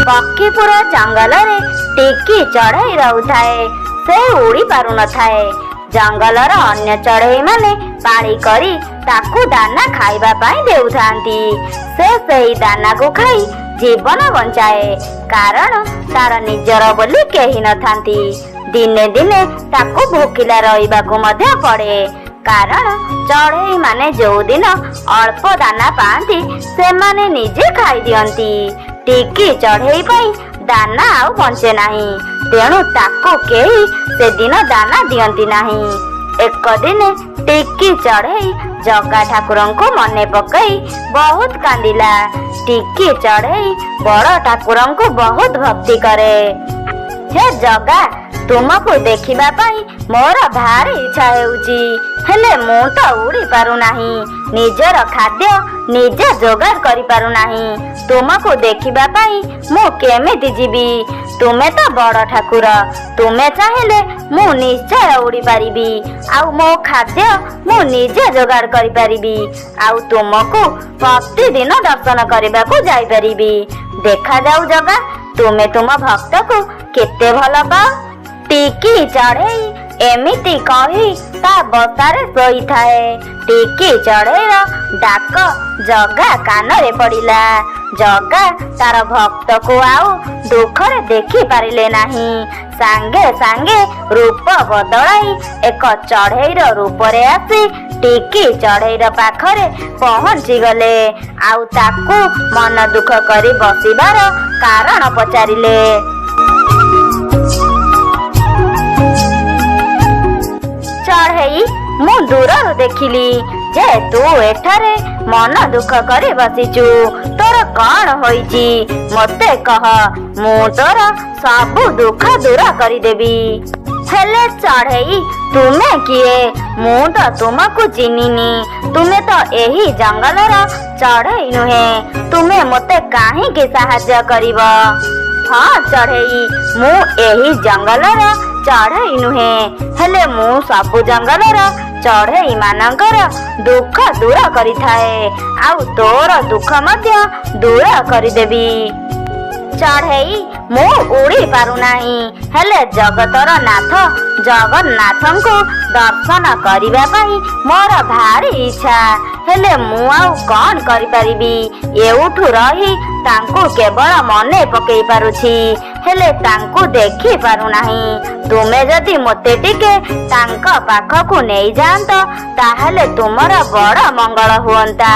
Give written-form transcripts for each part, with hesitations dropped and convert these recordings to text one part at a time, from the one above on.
पक्षीपुर जंगल रे टिकी चढ़ई रहउथाए। से उड़ी पारु नथाए। जंगलर अन्य चढ़ई माने पानी करी ताकू दाना खाइबा पाई देउथांती। से सही दाना को खाई जीवन बंचाए, कारण तार निजर बोली केही नथांती। दिने दिने ताकू भोकिला रहिबाकू मध्य पड़े, कारण चढ़ई माने जो दिन अल्प दाना पाती से माने निजे खाई दियंती। टिकी चढ़ई पाई दाना आउ बंचे नाही, तेणु ताकू केही से दिन दाना दियंती नाही। एक दिन टिकी चढ़ई जगा ठाकुरंको मने पकई बहुत कांदिला। टिकी चढ़ई बड़ ठाकुरंको बहुत भक्ति करे। हे जगा, तुमको देखिबा पाई मोर भारी इच्छा हेउची, हेले मु तो उड़ी पारु नाही। निजर खाद्य निजे जोगाड़ करि पारु नाही। तुमको देखिबा पाई मु केमिति जीवी? तुमे तो बड़ ठाकुर, तुमे चाहेले मु निश्चय उड़ी पारिबी। आउ मो खाद्य मु निजे जोगाड़ करि पारिबी। आउ तुमको प्रतिदिन दर्शन करबाकू जाई पारिबी। देखा जाऊ जगा, तुमे तुम भक्त को केते भल पाओ। टिकी चढ़ई एमिति कही ता बसारे सोई थाए। टिकी चढ़ईर डाक जगा कानरे पड़िला। जगा तार भक्त को आउ दुखरे देखी पारिले नाही। सांगे सांगे रूप बदलाई एक चढ़ईर रूपरे आसी टिकी चढ़ईर पाखरे पहुंची गले। आउ ताकू मन दुख करी बसिबार कारण पचारिले। चढ़ई मु दूररू देखिली जे तू एठारे मन दुख करी बसिचु। तोर कौन होईची मते कह, मु तोर सबु दुख दूर करी देबी। हेले चढ़ई तुमे किए? मु तो तुमको चिन्हिनी। तुमे तो एही जंगलर चढ़ई नुहे। तुमे मते काहे के सहाय्य करिब? हाँ चढ़ई, मु एही जंगलर चढ़ई नुहे, हेले मु सबु जंगलर चढ़ई मानकर दुख दूर करिथाए। आउ तोर दुख मध्य दूर करिदेबी। चढ़ई मु उड़ी पारु नाही, हेले जगतर नाथ जगन्नाथंको दर्शन करिबा पाई मोर भारी इच्छा। हेले मु आउ कौन करि पारिबी? एउठु रही तांकु केवल मने पकेई पारुछि, हेले तांकु देखी पारु नाही। तुमे जदि मोते टिके तांक पाखकु नेई जांत ताहेले तुमर बड़ मंगल हुअंता।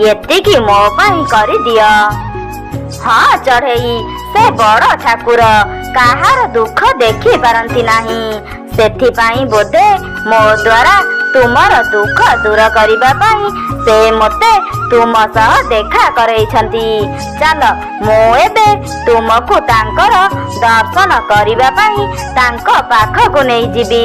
एतिकी मो पाई करि दियो। हाँ चढ़ई, से बड़ ठाकुर काहार दुख देखी पारंती नाही। सेथिपाई बोधे मो द्वारा तुमर दुख दूर करिबा पाई से मोते तुम सह देखा करैछंती। चल मो एबे तुमको तांकर दर्शन करिबा पाई तांक पाखकु नेई जिबी।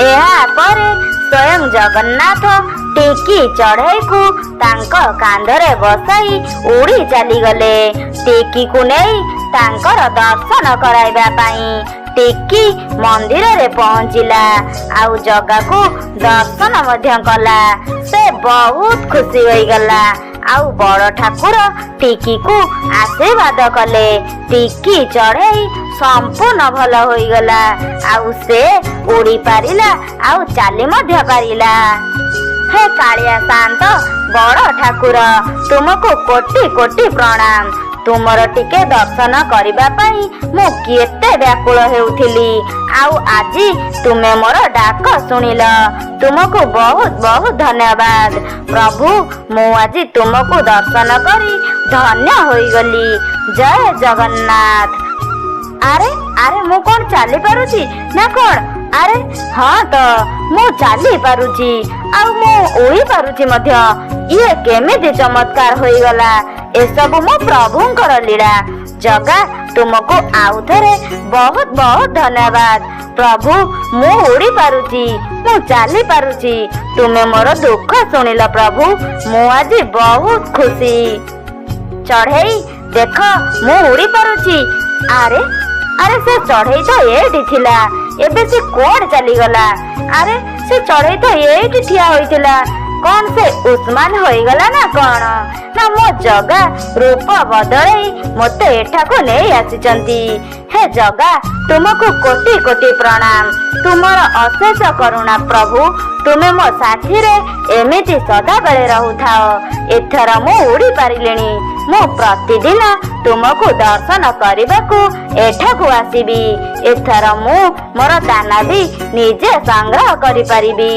एहा परे स्वयं जगन्नाथ टिकी चढ़ई को तांक कांधरे बसाई उड़ी चली गले। टिकी को नहीं तांकर दर्शन कराइबा पाई। टिकी मंदिर रे पहुंचिला, आउ जगा को दर्शन मध्य कला। से बहुत खुशी होई गला। आउ बड़ ठाकुर टिकी को आशीर्वाद कले। टिकी चढ़ई संपूर्ण भल होई गला। आउ से उड़ी पारिला, आउ चाली मध्य पारिला। हे कालिया शांत बड़ ठाकुर, तुमको कोटि कोटि प्रणाम। तुमर टिके दर्शन करिबा पाई मु केते व्याकुल हेउथिली। आउ आजी तुमे मोर डाक सुनिल, तुमको बहुत बहुत धन्यवाद। प्रभु मु आजी तुमको दर्शन करी धन्य होई गली। जय जगन्नाथ। अरे अरे मु कौन चली पारुची ना कौन? अरे हाँ तो मु चली पारुची, आउ मु उड़ी पारुची मध्य। ये केमिति चमत्कार होई गला? ए सब मो प्रभुंकर लीला। जगा तुमको आउ थरे बहुत बहुत धन्यवाद। प्रभु मु उड़ी पारुची, मु चली पारुची। तुमे मोर दुख सुनिल प्रभु, मु आज बहुत खुशी। चढ़ई देख मु उड़ी पारुची। अरे अरे से चढ़ई तो एठी थिला, एबे से कोड चली गला? अरे से चढ़ई तो एठी ठिया होइतिला, कौन से उस्मान होईगला ना कौन ना मो जगा रूप बदलई मते एठाको नहीं आसीचंती। हे जगा तुमको कोटि कोटि प्रणाम। तुमर अशेष करुणा प्रभु। तुमे मो साथी रे एमिति सदा बेले रहुथाओ। एथर मु उड़ी पारिलेनी। मु प्रतिदिन तुमको दर्शन करबाकू एठाकू आसीबी। एथर मु मोर दाना भी निजे संग्रह करि परिबी।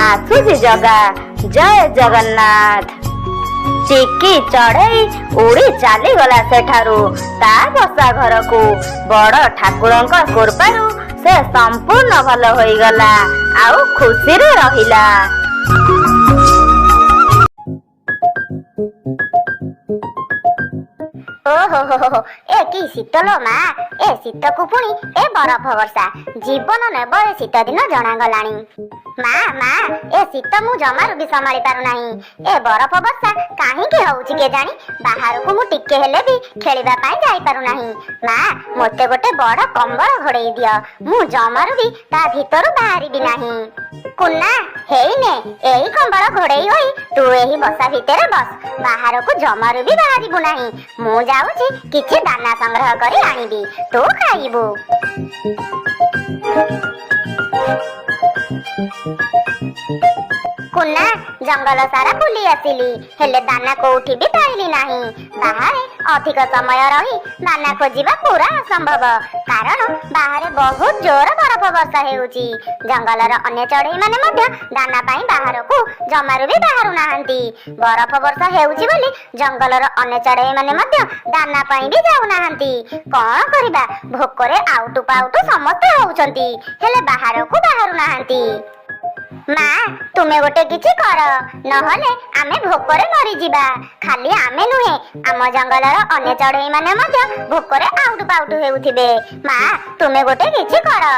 आसुची जगा। जय जगन्नाथ। टिकी चढ़ई उड़ी चली गला सेठारू ता बसा घर को। बड़ ठाकुरंक कृपारू से संपूर्ण भल होईगला आउ खुशी रे रहिला। ओहो ए कि शीतल मा ए शीत को पुणी ए बरफ वर्षा जीवन नेब ए शीत दिन जना गलानी। मा ए शीत मु जमारू भी संभाली पारु नाही। ए बरफ वर्षा काहींकी होउची के जानी बाहर को मु टिके हेले भी खेलिबा पाई जाई पारु नाही। मा मते गोटे बड़ कंबल घोड़ेई दियो। मु जमारू भी ता भीतरु बाहरी भी नाही। कुन्ना हेइने एई कंबल घोड़ेई होई तू एही बसा भितरे बस। बाहर को जमारू भी बाहरी बु नाही। मु जाउची किछि दाना संग्रह करी आनिबी तू खाइबू। कुन्ना जंगल सारा बुली आसिली हेले दाना कोठी भी पाइली नाही। बाहरे अधिक समय रही दाना खोजिबा पूरा असंभव कारण बाहरे बहुत जोर बरफ वर्षा हेउची। जंगलर अन्य चढ़ई माने मध्य दाना पाई बाहर को जमारू भी बाहरु नाहंती। बरफ वर्षा हेउची बोली जंगलर अन्य चढ़ई माने मध्य दाना पाई भी जाउ नाहंती। कोन करिबा भोकरे आउटु पाउटु समस्त होउचंती हेले बाहर को बाहरु नाहंती। मा तुमे गोटे किछि कर नहले आमे भोकरे मरी जिबा। खाली आमे नुहे आम जंगलर अन्य चढ़ई माने मध्य भोकरे आउटु पाउटु हेउथिबे। मा तुमे गोटे किछि कर।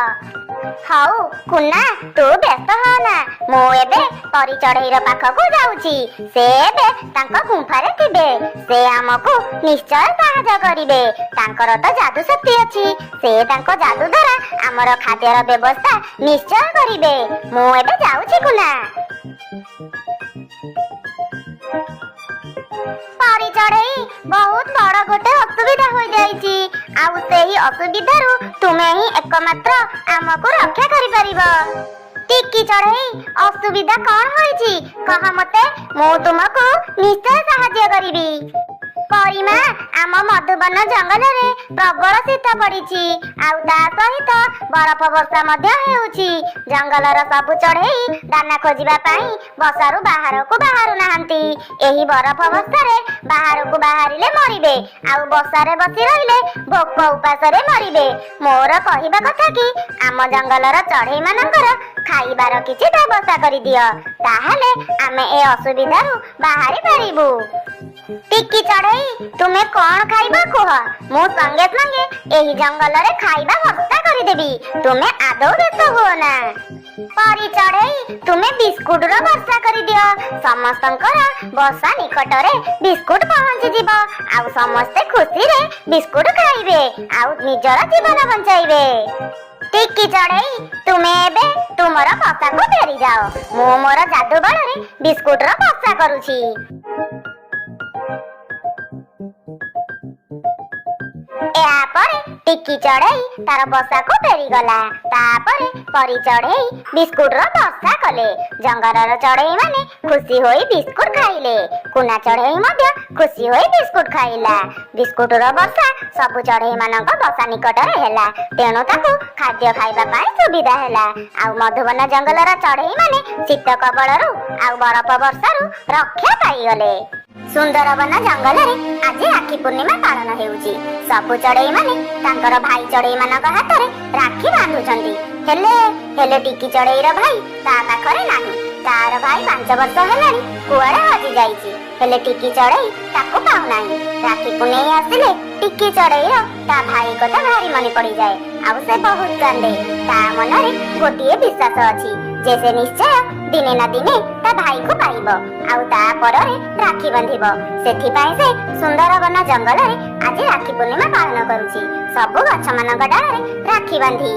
हाउ कुन्ना तू व्यस्त हो ना मु एबे परी चढ़ईर पाखकू जाउची। से एबे तांको गुंफारे थिबे। से आमको निश्चय साहाय्य करिवे। तांकर तो जादू शक्ति अछि। से तांको जादू द्वारा हमर खाद्यर व्यवस्था निश्चय करिवे। मु एबे जाउची कुन्ना। परी चढ़ई बहुत बड़ गोटे असुविधा हो जाइची। आउ सेही असुविधारू तुमे ही एकमात्र आमको रक्षा करि परिबो। टिकी चढ़ई असुविधा कौन होइची कह मते मु तुमको निश्चय साहाय्य करिबी। परिमा आम मधुबन जंगल रे प्रबल शीत पड़िची आउ ता सहित बरफ वर्षा मध्य हेउची। जंगलर सबु चढ़ई दाना खोजिबा पाई बसारू बाहर को बाहरु नाहंती। एही बरफ वर्षा रे बाहर को बाहरिले मरिबे आउ बसारे बसी रहिले भोक उपास रे मरिबे। मोर कहिबा कथा कि आम जंगलर चढ़ई मानकर खाइबार किछि व्यवस्था करि दियो ताहाले आमे ए असुविधारू बाहरी परिबू। टिकी चढ़ई तुमे कौन खाइबा कुह मु संगे संगे एही जंगल रे खाइबा व्यवस्था करि देबी। तुमे आदौ व्यस्त हो ना। परी चढ़ई तुमे बिस्कुट रो व्यवस्था करि दियो। समस्तंकर बसा निकट रे बिस्कुट पहुंची जिवो आउ समस्ते खुशी रे बिस्कुट खाइबे आउ निजर जीवन बंचाइबे। टिकी चढ़ई तुमे एबे तुमर बसा को फेरी जाओ। मु मोर जादू बल रे बिस्कुट रो व्यवस्था करूची। टिकी चढ़ई तार बसा को फेरी गला। तापरे परी चढ़ई बिस्कुट रो व्यवस्था कले। जंगलर चढ़ई माने खुशी होई बिस्कुट खाइले। कुना चढ़ई मध्य खुशी होई बिस्कुट खाइला। बिस्कुट रो वर्षा सब चढ़ई मानक बसा निकट रे हेला तेणु ताकू खाद्य खाइबा पाई सुविधा हेला। आउ मधुबन जंगलर चढ़ई माने शीत कबळरू आउ बरफ वर्षारू रक्षा पाई गले। सुंदरबन जंगल रे आज राखी पूर्णिमा पालन हेउची। सबु चढ़ई माने तांकर भाई चढ़ई मानक हाथ रे राखी बांधुचंती। हेले टिकी चढ़ईर भाई ता पाखरे नाही। तार भाई 5 वर्ष हेलानी कुआरे हजि जाईची हेले टिकी चढ़ई ताको पाउ नाही। राखी पूर्णिमा आसिले टिकी चढ़ईर ता भाई कथा भारी मने पड़ी जाए आउ से बहुत कांदे। ता मनरे गोटिए विश्वास अछि जे से निश्चय दिने ना दिने ता भाई को पाइबो आउ ता पररे राखी बांधिबो। सेथि पाई से सुंदरबन जंगल रे आज राखी पूर्णिमा पालन करूची। सबु गछ मानक डाल रे राखी बांधी।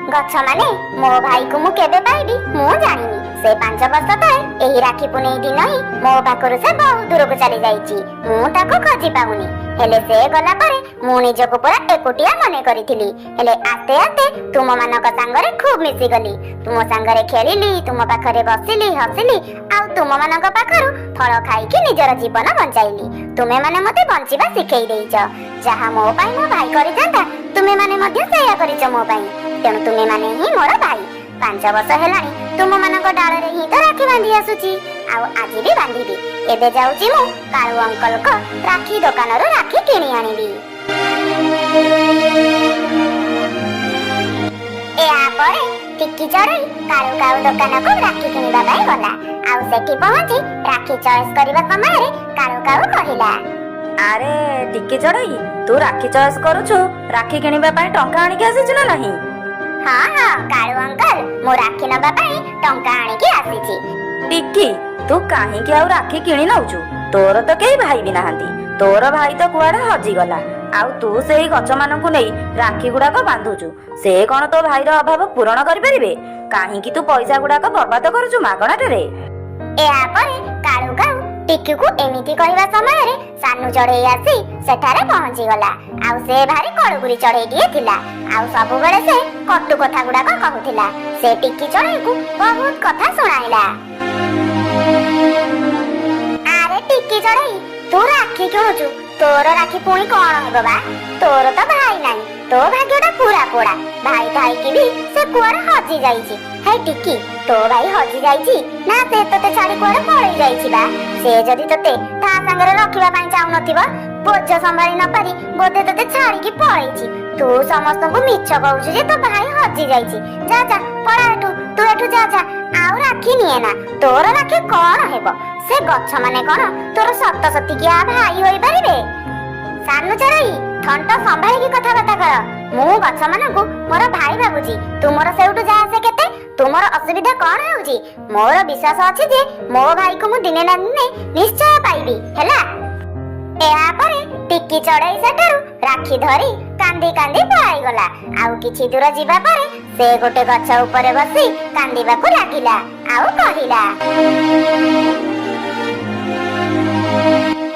गछ माने मो भाई को मु केबे पाइबी मु जानिनी से 5 वर्ष तले एही राखी पुनेई दिन ही मो पाखरु से बहुत दूर को चली जाईची। मु ताको खोजी पाउनी हेले से गला परे मु निजको पूरा एकोटिया मने करिथिली। हेले आस्ते आस्ते तुम मानक संगरे खूब मिसी गली। तुम संगरे खेलिली, तुम पाखरे बसिली, हसिली आ तुम मानक पाखरु फल खाइकी निजर जीवन बंचाइली। तुमे माने मते बंचिबा सिखेई देइछ। जहा मो पाई मो भाई करि जांता तुमे माने मध्य सेया करिछ मो पाई। तेणु तुमे माने ही मोर भाई। 5 वर्ष हेलाणी तुम मानक डाଳରେ ହିଁ ତ ରାକ୍ଷୀ ବାନ୍ଧି ଆସୁଛି। ଆଉ ଆଜି ବି ବାନ୍ଧିବି। ଏବେ ଯାଉଛି ମୁଁ କାଳୁ ଅଙ୍କଲଙ୍କ ରାକ୍ଷୀ ଦୋକାନରୁ ରାକ୍ଷୀ କିଣି ଆଣିବି। ଏହାପରେ ଟିକି ଚଢ଼େଇ କାଳୁ କାଳୁ ଦୋକାନକୁ ରାକ୍ଷୀ କିଣିବା ପାଇଁ ଗଲା। ଆଉ ସେଠି ପହଞ୍ଚି ରାକ୍ଷୀ ଚଏସ୍ କରିବା ସମୟରେ କାଳୁ କାଳୁ କହିଲା, ଆରେ ଟିକି ଚଢ଼େଇ, ତୁ ରାକ୍ଷୀ ଚଏସ୍ କରୁଛୁ, ରାକ୍ଷୀ କିଣିବା ପାଇଁ ଟଙ୍କା ଆଣିକି ଆସିଛୁ ନା ନାହିଁ? ହଁ ହଁ କାଳୁ ଅଙ୍କଲ, ମୁଁ ରାକ୍ଷୀ ନବା ପାଇଁ ଟଙ୍କା ଆଣିକି ଆସିଛି। ଟିକି, ତୁ କାହିଁକି ଆଉ ରାକ୍ଷୀ କିଣି ନଉଛୁ? ତୋର ତ କେହି ଭାଇ ବି ନାହାନ୍ତି। ତୋର ଭାଇ ତ କୁଆଡେ ହଜିଗଲା। ଆଉ ତୁ ସେଇ ଗଛ ମାନଙ୍କୁ ନେଇ ରାକ୍ଷୀ ଗୁଡାକ ବାନ୍ଧୁଛୁ। ସେ କଣ ତୋ ଭାଇର ଅଭାବ ପୂରଣ କରିପାରିବେ? କାହିଁକି ତୁ ପଇସା ଗୁଡାକ ବର୍ବାଦ କରୁଛୁ ମାଗଣାଟାରେ? ଏହାପରେ କାଳୁ କାଳୁ ଟିକିକୁ ଏମିତି କହିବା ସମୟରେ ସାନୁ ଚଢ଼େଇ ଆସି ସେଠାରେ ପହଞ୍ଚିଗଲା। ଆଉ ସେ ଭାରି କଳୁଗୁରି ଚଢ଼େଇଟିଏ ଥିଲା। ଆଉ ସବୁବେଳେ ସେ କଟୁ କଥା ଗୁଡାକ କହୁଥିଲା। ସେ ଟିକି ଚଢ଼େଇକୁ ବହୁତ କଥା ଶୁଣାଇଲା। ଆରେ ଟିକି ଚଢ଼େଇ, ତୁ ରାକ୍ଷୀ କିଣୁଛୁ, ତୋର ରାକ୍ଷୀ ପୁଣି କଣ ହେବ ବା? ତୋର ତ ଭାଇ ନାହିଁ। ତୋ ଭାଗ୍ୟଟା ପୁରା ପୋଡା। ଭାଇ ଥାଇକି ବି ସେ କୁଆଡେ ହଜି ଯାଇଛି। ହେ ଟିକି, ତୋ ଭାଇ ହଜି ଯାଇଛି ନା ସେ ତତେ ଛାଡି କୁଆଡେ ପଳେଇ ଯାଇଛି ବା? ସେ ଯଦି ତତେ ତା ସାଙ୍ଗରେ ରଖିବା ପାଇଁ ଚାହୁଁନଥିବ, ବୋଝ ସମ୍ଭାଳି ନ ପାରି ବୋଧେ ତତେ ଛାଡିକି ପଳେଇଛି। ତୁ ସମସ୍ତଙ୍କୁ ମିଛ କହୁଛୁ ଯେ ତୋ ଭାଇ ହଜି ଯାଇଛି। ଯା ଯା ପଳା ଏଠୁ, ତୁ ଏଠୁ ଯା ଯା। ଆଉ ରାକ୍ଷୀ ନିଏ ନା। ତୋର ରାକ୍ଷୀ କଣ ହେବ? ସେ ଗଛ ମାନେ କଣ ତୋର ସତ ସତିକିଆ ଭାଇ ହୋଇପାରିବେ? ସାନୁ ଚଢ଼େଇ, ଥଣ୍ଟ ସମ୍ଭାଳିକି କଥାବାର୍ତ୍ତା କର। ମୁଁ ଗଛ ମାନଙ୍କୁ ମୋର ଭାଇ ଭାବୁଛି। ତୁମର ସେଇଠୁ ଯା ଆସେ କେତେ? ତୁମର ଅସୁବିଧା କଣ ହେଉଛି? ମୋର ବିଶ୍ୱାସ ଅଛି ଯେ ମୋ ଭାଇକୁ ମୁଁ ଦିନେ ନା ଦିନେ ନିଶ୍ଚୟ ପାଇବି, ହେଲା? ଏହାପରେ ଟିକି ଚଢ଼େଇ ସେଠାରୁ ରାକ୍ଷୀ ଧରି କାନ୍ଦି କାନ୍ଦି ପଳାଇଗଲା। ଆଉ କିଛି ଦୂର ଯିବା ପରେ ସେ ଗୋଟେ ଗଛ ଉପରେ ବସି କାନ୍ଦିବାକୁ ଲାଗିଲା। ଆଉ କହିଲା,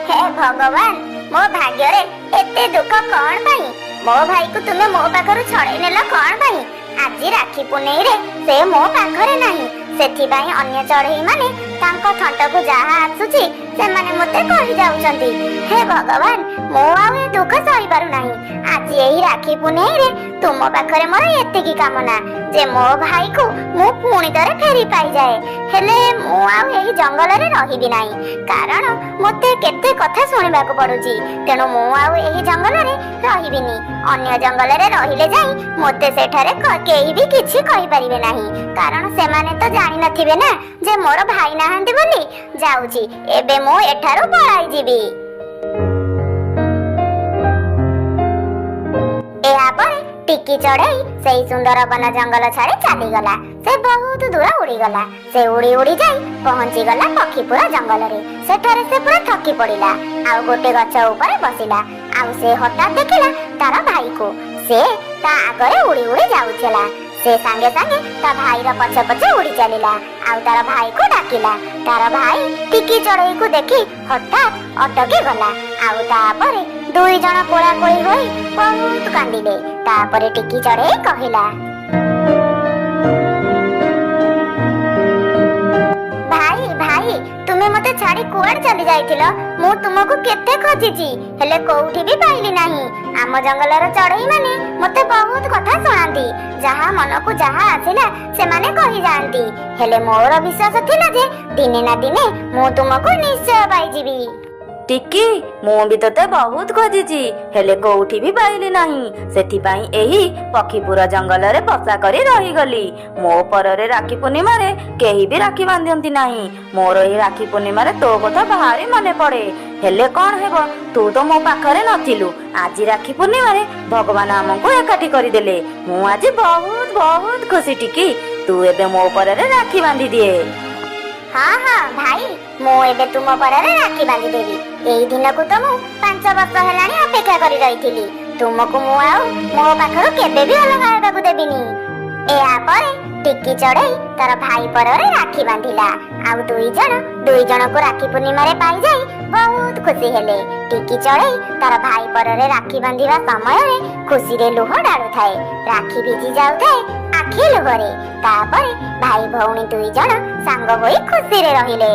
ହେ ଭଗବାନ, ମୋ ଭାଗ୍ୟରେ ଏତେ ଦୁଃଖ କଣ ପାଇଁ? ମୋ ଭାଇକୁ ତୁମେ ମୋ ପାଖରୁ ଛଡେଇ ନେଲ କଣ ପାଇଁ? ଆଜି ରାକ୍ଷୀ ପୁନେଇରେ ସେ ମୋ ପାଖରେ ନାହିଁ। ସେଥିପାଇଁ ଅନ୍ୟ ଚଢ଼େଇ ମାନେ ତାଙ୍କ ଥଣ୍ଟକୁ ଯାହା ଆସୁଛି ସେମାନେ ମୋତେ କହି ଯାଉଛନ୍ତି। ହେ ଭଗବାନ, ମୁଁ ଆଉ ଏ ଦୁଃଖ ସହିପାରୁନାହିଁ। ଆଜି ଏହି ରାକ୍ଷୀ ପୁନେଇରେ ତୁମ ପାଖରେ ମୋର ଏତିକି କାମନା ଯେ ମୋ ଭାଇକୁ ମୁଁ ପୁଣି ଥରେ ଫେରି ପାଇଯାଏ। ହେଲେ ମୁଁ ଆଉ ଏହି ଜଙ୍ଗଲରେ ରହିବି ନାହିଁ, କାରଣ ମୋତେ କେତେ କଥା ଶୁଣିବାକୁ ପଡୁଛି। ତେଣୁ ମୁଁ ଆଉ ଏହି ଜଙ୍ଗଲରେ ରହିବିନି। ଅନ୍ୟ ଜଙ୍ଗଲରେ ରହିଲେ ଯାଇ ମୋତେ ସେଠାରେ କେହି ବି କିଛି କହିପାରିବେ ନାହିଁ, କାରଣ ସେମାନେ ତ ଜାଣିନଥିବେ ନା ଯେ ମୋର ଭାଇ ନାହାନ୍ତି ବୋଲି। ଯାଉଛି, ଏବେ ମୁଁ ଏଠାରୁ ପଳାଇ ଯିବି। ଏହାପରେ ଟିକି ଚଢ଼େଇ ସେଇ ସୁନ୍ଦର ବନ ଜଙ୍ଗଲ ଛାଡ଼ି ଚାଲିଗଲା। ସେ ବହୁତ ଦୂର ଉଡ଼ିଗଲା। ସେ ଉଡ଼ି ଉଡ଼ି ଯାଇ ପହଞ୍ଚିଗଲା ପକ୍ଷୀପୁର ଜଙ୍ଗଲରେ। ସେଠାରେ ସେ ପୁରା ଥକି ପଡ଼ିଲା। ଆଉ ଗୋଟେ ଗଛ ଉପରେ ବସିଲା। ଆଉ ସେ ହଠାତ୍ ଦେଖିଲା ତାର ଭାଇକୁ। ସେ ତା ଆଗରେ ଉଡ଼ି ଉଡ଼ି ଯାଉଥିଲା। ସେ ସାଙ୍ଗେ ସାଙ୍ଗେ ତା ଭାଇର ପଛେ ପଛେ ଉଡ଼ି ଚାଲିଲା। ଆଉ ତାର ଭାଇକୁ ଡାକିଲା। ତାର ଭାଇ ଟିକି ଚଢ଼େଇକୁ ଦେଖି ହଠାତ୍ ଅଟକି ଗଲା। ଆଉ ତାପରେ 2 ଜଣ କୋଳାକୋଳି ହୋଇ ବହୁତ କାନ୍ଦିଲେ। ତାପରେ ଟିକି ଚଢ଼େଇ କହିଲା, ଭାଇ ଭାଇ, ତୁମେ ମତେ ଛାଡ଼ି କୁଆଡେ ଚାଲି ଯାଇଥିଲ? ମୁଁ ତୁମକୁ କେତେ ଖୋଜିଛି, ହେଲେ କୋଉଠି ବି ପାଇଲି ନାହିଁ। ଆମ ଜଙ୍ଗଲର ଚଢ଼େଇ ମାନେ ମତେ ବହୁତ କଥା ଶୁଣାନ୍ତି। ଯାହା ମନକୁ ଯାହା ଆସିଲା ସେମାନେ କହିଯାଆନ୍ତି। ହେଲେ ମୋର ବିଶ୍ୱାସ ଥିଲା ଯେ ଦିନେ ନା ଦିନେ ମୁଁ ତୁମକୁ ନିଶ୍ଚୟ ପାଇଯିବି। ଟିକି, ମୁଁ ବି ତତେ ବହୁତ ଖୋଜିଛି, ହେଲେ କୋଉଠି ବି ପାଇଲି ନାହିଁ। ସେଥିପାଇଁ ଏହି ପକ୍ଷୀପୁର ଜଙ୍ଗଲରେ ବସା କରି ରହିଗଲି। ମୋ ପରରେ ରାକ୍ଷୀ ପୂର୍ଣ୍ଣିମାରେ କେହି ବି ରାକ୍ଷୀ ବାନ୍ଧନ୍ତି ନାହିଁ। ମୋର ଏହି ରାକ୍ଷୀ ପୂର୍ଣ୍ଣିମାରେ ତୋ କଥା ଭାରି ମନେ ପଡେ। ହେଲେ କଣ ହେବ, ତୁ ତ ମୋ ପାଖରେ ନଥିଲୁ। ଆଜି ରାକ୍ଷୀ ପୂର୍ଣ୍ଣିମାରେ ଭଗବାନ ଆମକୁ ଏକାଠି କରିଦେଲେ। ମୁଁ ଆଜି ବହୁତ ବହୁତ ଖୁସି। ଟିକି, ତୁ ଏବେ ମୋ ପରରେ ରାକ୍ଷୀ ବାନ୍ଧି ଦିଏ। ହଁ ହଁ ଭାଇ, ମୁଁ ଏବେ ତୁମ ପରରେ ରାକ୍ଷୀ ବାନ୍ଧିଦେବି। ଏଇ ଦିନକୁ ତ ମୁଁ 5 ବର୍ଷ ହେଲାଣି ଅପେକ୍ଷା କରି ରହିଥିଲି। ତୁମକୁ ମୁଁ ଆଉ ମୋ ପାଖରୁ କେବେ ବି ଅଲଗା ହେବାକୁ ଦେବିନି। ଏହାପରେ ଟିକି ଚଢ଼େଇ ତାର ଭାଇ ପରରେ ରାକ୍ଷୀ ବାନ୍ଧିଲା। ଆଉ ଦୁଇ ଜଣକୁ ରାକ୍ଷୀ ପୂର୍ଣ୍ଣିମାରେ ପାଇଯାଇ ବହୁତ ଖୁସି ହେଲେ। ଟିକି ଚଢ଼େଇ ତାର ଭାଇ ପରରେ ରାକ୍ଷୀ ବାନ୍ଧିବା ସମୟରେ ଖୁସିରେ ଲୁହ ଢାଳୁଥାଏ। ରାକ୍ଷୀ ଭିଜି ଯାଉଥାଏ ଆଖି ଲୁହରେ। ତାପରେ ଭାଇ ଭଉଣୀ ଦୁଇ ଜଣ ସାଙ୍ଗ ହୋଇ ଖୁସିରେ ରହିଲେ।